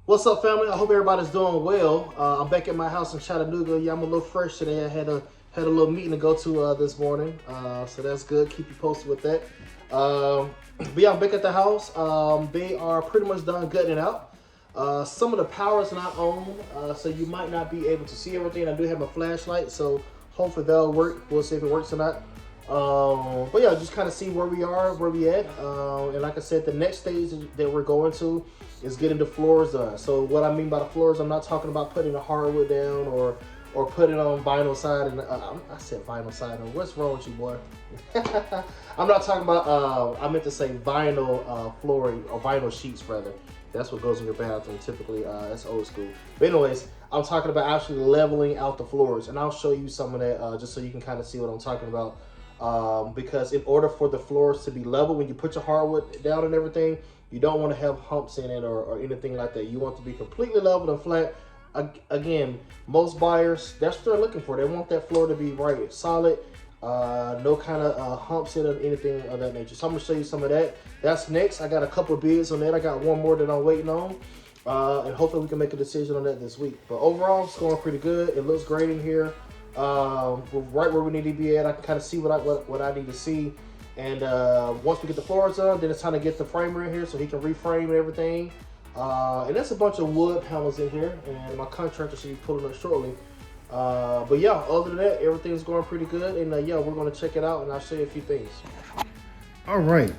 What's up, family? I hope everybody's doing well. I'm back at my house in Chattanooga. Yeah, I'm a little fresh today. I had a little meeting to go to this morning, so that's good. Keep you posted with that. But yeah, I'm back at the house. They are pretty much done gutting it out. Some of the power is not on, so you might not be able to see everything. I do have a flashlight, so hopefully that'll work. We'll see if it works or not. But yeah, just kind of see where we are, where we at. And like I said, the next stage that we're going to is getting the floors done. So what I mean by the floors, I'm not talking about putting the hardwood down or putting on vinyl side. And I said vinyl side. What's wrong with you, boy? I'm not talking about. I meant to say vinyl flooring or vinyl sheets rather. That's what goes in your bathroom typically. That's old school. But anyways, I'm talking about actually leveling out the floors, and I'll show you some of that just so you can kind of see what I'm talking about. Because in order for the floors to be level, when you put your hardwood down and everything, you don't want to have humps in it or anything like that. You want to be completely level and flat. Again, most buyers, that's what they're looking for. They want that floor to be right, solid, no kind of humps in it or anything of that nature. So I'm going to show you some of that. That's next. I got a couple of bids on that. I got one more that I'm waiting on. And hopefully we can make a decision on that this week. But overall, it's going pretty good. It looks great in here. We're right where we need to be at. I can kind of see what I need to see. And once we get the floors done, then it's time to get the framer in here so he can reframe and everything. And that's a bunch of wood panels in here, and my contractor should be pulling up shortly. But yeah, other than that, everything's going pretty good. And yeah, we're going to check it out, and I'll show you a few things. All right.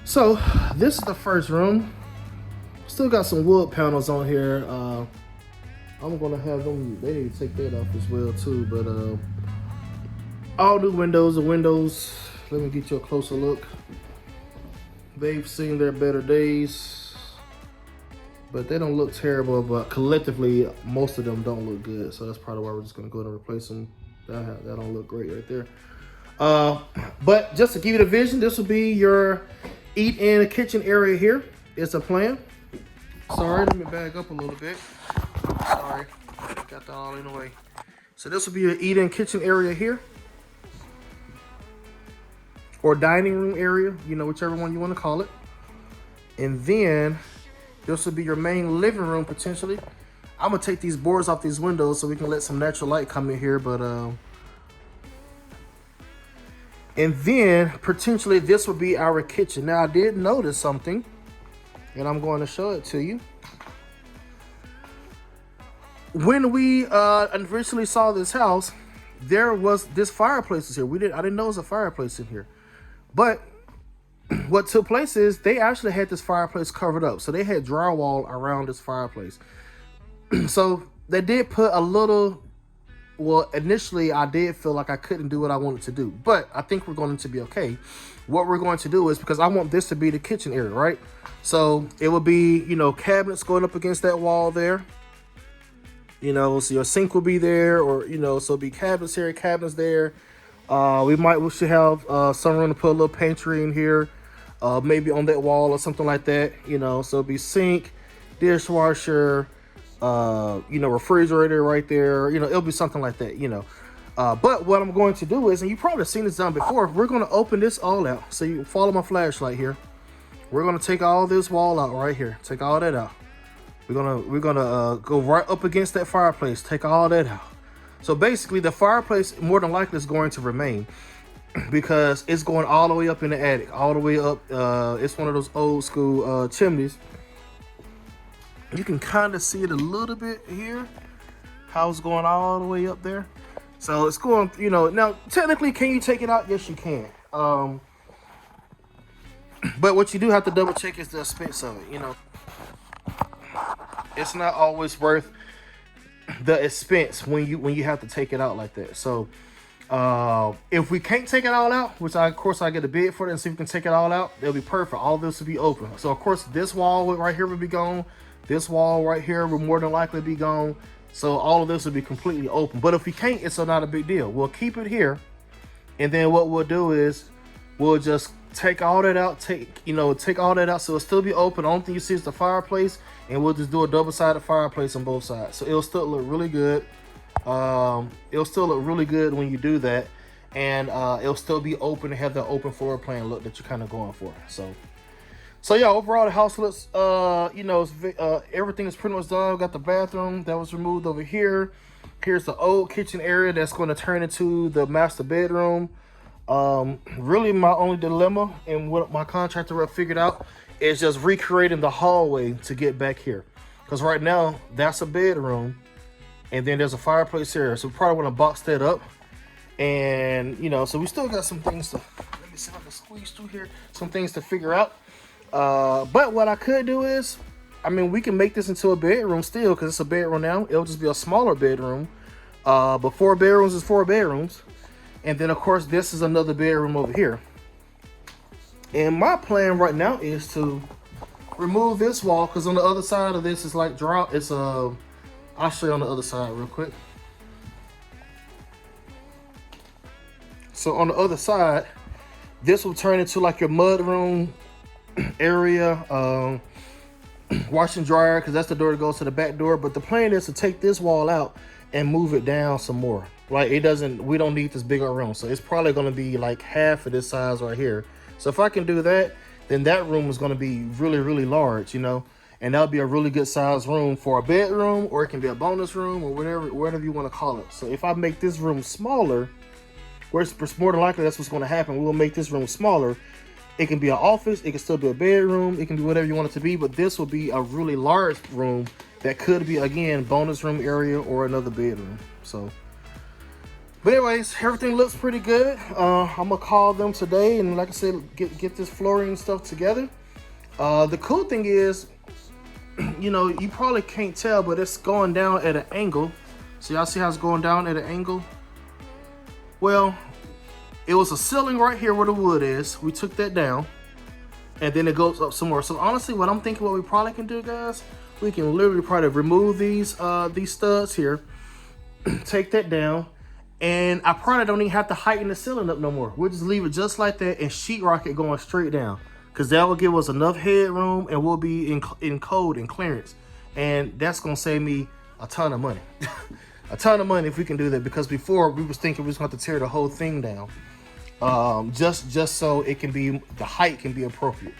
So this is the first room. Still got some wood panels on here. I'm gonna have them, they need to take that off as well too, but all new windows. The windows, let me get you a closer look. They've seen their better days, but they don't look terrible, but collectively most of them don't look good, so that's probably why we're just gonna go and replace them. That don't look great right there. But just to give you the vision, this will be your eat-in kitchen area here. It's a plan. Sorry, let me back up a little bit. Sorry, got that all in the way. So this will be your eat-in kitchen area here, or dining room area, you know, whichever one you want to call it. And then this will be your main living room potentially. I'm gonna take these boards off these windows so we can let some natural light come in here, but and then potentially this will be our kitchen. Now I did notice something, and I'm going to show it to you. When we originally saw this house, there was this fireplace here. I didn't know it was a fireplace in here. But what took place is they actually had this fireplace covered up. So they had drywall around this fireplace. So they did put a little, well, initially I did feel like I couldn't do what I wanted to do. But I think we're going to be okay. What we're going to do is, because I want this to be the kitchen area, right? So it will be, you know, cabinets going up against that wall there. You know, so your sink will be there, or, you know, so it'll be cabinets here, cabinets there. We should have some room to put a little pantry in here, maybe on that wall or something like that, you know. So it'll be sink, dishwasher, you know, refrigerator right there, you know, it'll be something like that, you know. But what I'm going to do is, and you've probably seen this done before, we're going to open this all out. So you follow my flashlight here. We're going to take all this wall out right here. Take all that out. We're gonna go right up against that fireplace. Take all that out. So basically, the fireplace more than likely is going to remain because it's going all the way up in the attic, all the way up. It's one of those old school chimneys. You can kind of see it a little bit here, how it's going all the way up there. So it's going, you know. Now, technically, can you take it out? Yes, you can. But what you do have to double check is the expense of it, you know. It's not always worth the expense when you have to take it out like that. So if we can't take it all out, which of course I get a bid for it and see if we can take it all out, it'll be perfect. All of this will be open. So of course this wall right here will be gone. This wall right here will more than likely be gone. So all of this will be completely open. But if we can't, it's not a big deal. We'll keep it here, and then what we'll do is we'll just take all that out, take all that out, so it'll still be open. The only thing you see is the fireplace, and we'll just do a double-sided fireplace on both sides. So it'll still look really good. It'll still look really good when you do that, and it'll still be open and have the open floor plan look that you're kind of going for. So So yeah, overall the house looks, everything is pretty much done. We got the bathroom that was removed over here. Here's the old kitchen area that's going to turn into the master bedroom. Really my only dilemma and what my contractor rep figured out is just recreating the hallway to get back here. Because right now, that's a bedroom. And then there's a fireplace here. So we probably want to box that up. And, so we still got some things to, let me see if I can squeeze through here. Some things to figure out. But what I could do is, we can make this into a bedroom still, because it's a bedroom now. It'll just be a smaller bedroom. But 4 bedrooms is 4 bedrooms. And then, of course, this is another bedroom over here. And my plan right now is to remove this wall, because on the other side of this is like drop. It's I'll show you on the other side real quick. So on the other side, this will turn into like your mud room area, wash and dryer, because that's the door that goes to the back door. But the plan is to take this wall out and move it down some more. Like we don't need this bigger room. So it's probably going to be like half of this size right here. So if I can do that, then that room is going to be really, really large, and that'll be a really good size room for a bedroom, or it can be a bonus room, or whatever you want to call it. So if I make this room smaller, more than likely that's what's going to happen. We'll make this room smaller. It can be an office, it can still be a bedroom, it can be whatever you want it to be, but this will be a really large room that could be, again, bonus room area or another bedroom. So, but anyways, everything looks pretty good. I'm gonna call them today and, like I said, get this flooring and stuff together. The cool thing is, you probably can't tell, but it's going down at an angle. So y'all see how it's going down at an angle? Well, it was a ceiling right here where the wood is. We took that down, and then it goes up some more. So honestly, what I'm thinking, what we probably can do, guys, we can literally probably remove these studs here, take that down, and I probably don't even have to heighten the ceiling up no more. We'll just leave it just like that and sheetrock it going straight down, because that will give us enough headroom and we'll be in code and clearance, and that's gonna save me a ton of money. A ton of money if we can do that, because before we was thinking we was going to tear the whole thing down, just so it can be, the height can be appropriate.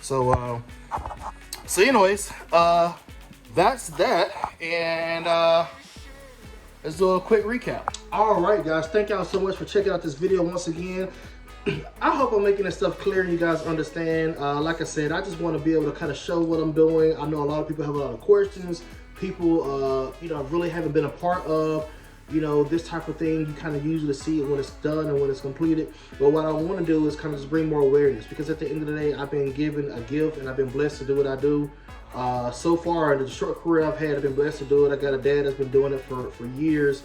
So anyways, that's that, and let's do a quick recap. All right, guys, thank y'all so much for checking out this video once again. I hope I'm making this stuff clear and you guys understand. Like I said, I just want to be able to kind of show what I'm doing. I know a lot of people have a lot of questions. People, really haven't been a part of, this type of thing. You kind of usually see it when it's done and when it's completed. But what I want to do is kind of just bring more awareness, because at the end of the day, I've been given a gift and I've been blessed to do what I do. So far, in the short career I've had, I've been blessed to do it. I got a dad that's been doing it for years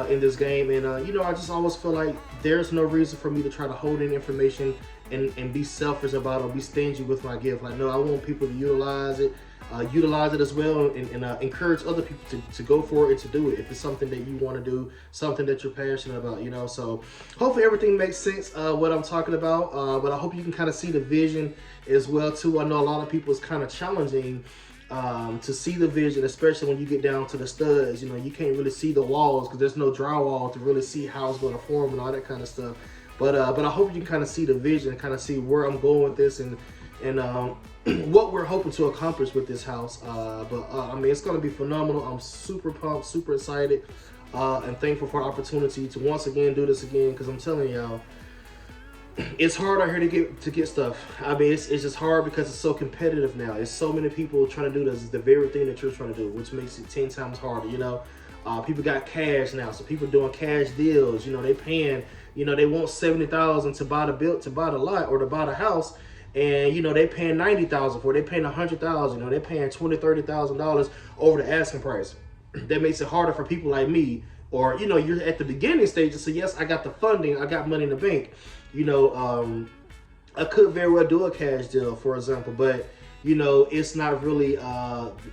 in this game. And, I just always feel like there's no reason for me to try to hold in information and be selfish about it or be stingy with my gift. Like, no, I want people to utilize it as well, and encourage other people to go for it and to do it if it's something that you want to do, something that you're passionate about, So hopefully everything makes sense, what I'm talking about, but I hope you can kind of see the vision as well too. I know a lot of people, it's kind of challenging to see the vision, especially when you get down to the studs. You can't really see the walls because there's no drywall to really see how it's going to form and all that kind of stuff. But I hope you can kind of see the vision, kind of see where I'm going with this, and what we're hoping to accomplish with this house. It's going to be phenomenal. I'm super pumped, super excited, and thankful for the opportunity to once again do this again, because I'm telling y'all, it's hard out here to get stuff. It's just hard because it's so competitive now. There's so many people trying to do the very thing that you're trying to do, which makes it 10 times harder. People got cash now, so people doing cash deals. They paying, they want $70,000 to buy the lot or to buy the house. And they paying $90,000 for it. They paying $100,000. They're paying $20,000-$30,000 over the asking price. That makes it harder for people like me, or you're at the beginning stages. So yes, I got the funding, I got money in the bank. I could very well do a cash deal, for example, but it's not really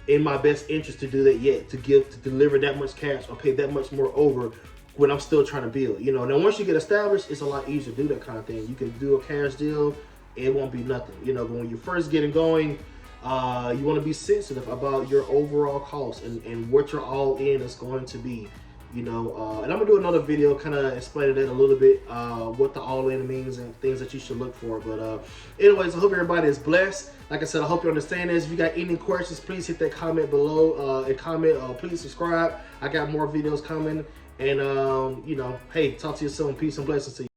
in my best interest to do that yet. To deliver that much cash or pay that much more over when I'm still trying to build. Now once you get established, it's a lot easier to do that kind of thing. You can do a cash deal. It won't be nothing, but when you're first getting going, you want to be sensitive about your overall cost and what your all in is going to be, you know, and I'm gonna do another video kind of explaining that a little bit, what the all-in means and things that you should look for. But anyways, I hope everybody is blessed. Like I said, I hope you understand this. If you got any questions, please hit that comment below and comment. Please subscribe. I got more videos coming. And, you know, hey, talk to you soon. Peace and blessings to you.